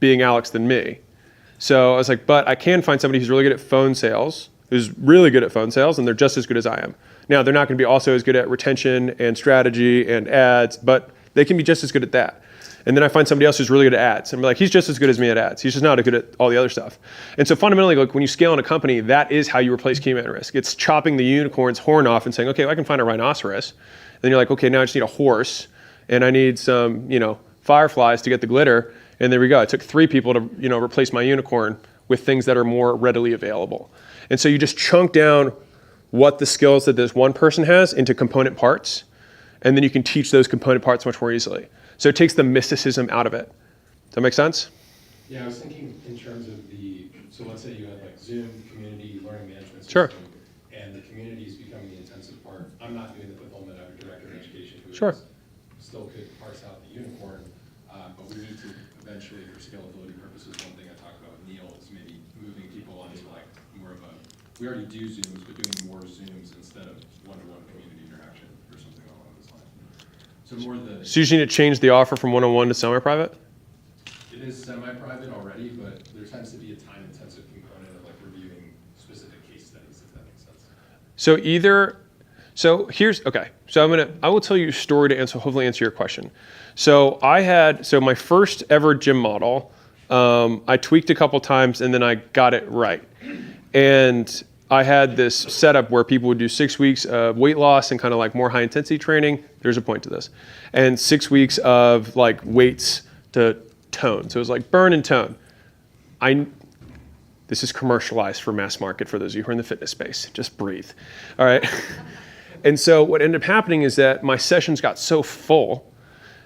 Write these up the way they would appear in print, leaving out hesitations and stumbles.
being Alex than me. So I was like, but I can find somebody who's really good at phone sales, who's really good at phone sales, and they're just as good as I am. Now, they're not going to be also as good at retention and strategy and ads, but they can be just as good at that. And then I find somebody else who's really good at ads. And I'm like, he's just as good as me at ads. He's just not as good at all the other stuff. And so fundamentally, like when you scale in a company, that is how you replace key man risk. It's chopping the unicorn's horn off and saying, okay, well, I can find a rhinoceros. And then you're like, okay, now I just need a horse and I need some, fireflies to get the glitter. And there we go. It took 3 people to, replace my unicorn with things that are more readily available. And so you just chunk down what the skills that this one person has into component parts. And then you can teach those component parts much more easily. So it takes the mysticism out of it. Does that make sense? Yeah, I was thinking in terms of so let's say you had like Zoom, community, learning management system, sure. And the community is becoming the intensive part. I'm not doing the fulfillment of a director of education who sure. Still could parse out the unicorn, but we need to eventually, for scalability purposes, one thing I talked about with Neil is maybe moving people onto like more of we already do Zooms, but doing more Zooms instead of one-to-one community interaction or something along those lines. So So you just need to change the offer from one-on-one to semi-private? It is semi-private already, but there tends to be a time-intensive component of like reviewing specific case studies, if that makes sense. So I will tell you a story to hopefully answer your question. So my first ever gym model, I tweaked a couple times and then I got it right. And I had this setup where people would do 6 weeks of weight loss and kind of like more high intensity training. There's a point to this. And 6 weeks of like weights to tone. So it was like burn and tone. This is commercialized for mass market for those of you who are in the fitness space. Just breathe. All right. And so what ended up happening is that my sessions got so full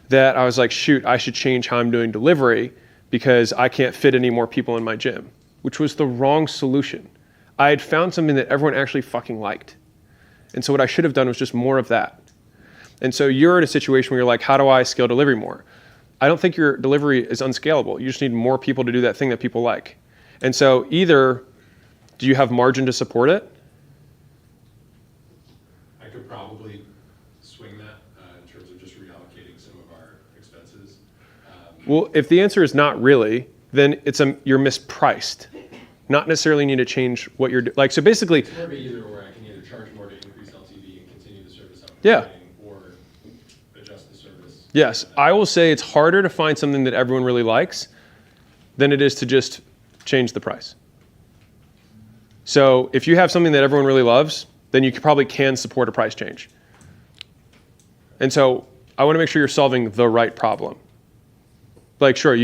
that I was like, shoot, I should change how I'm doing delivery because I can't fit any more people in my gym, which was the wrong solution. I had found something that everyone actually fucking liked. And so what I should have done was just more of that. And so you're in a situation where you're like, how do I scale delivery more? I don't think your delivery is unscalable. You just need more people to do that thing that people like. And so either do you have margin to support it? I could probably swing that in terms of just reallocating some of our expenses. Well, if the answer is not really, then you're mispriced. Not necessarily need to change what you're doing. Like, so basically, it's more of either or. I can either charge more to increase LTV and continue the service I'm yeah. or adjust the service. Yes, I will say it's harder to find something that everyone really likes than it is to just change the price. So if you have something that everyone really loves, then you probably can support a price change. And so I want to make sure you're solving the right problem. Like, sure,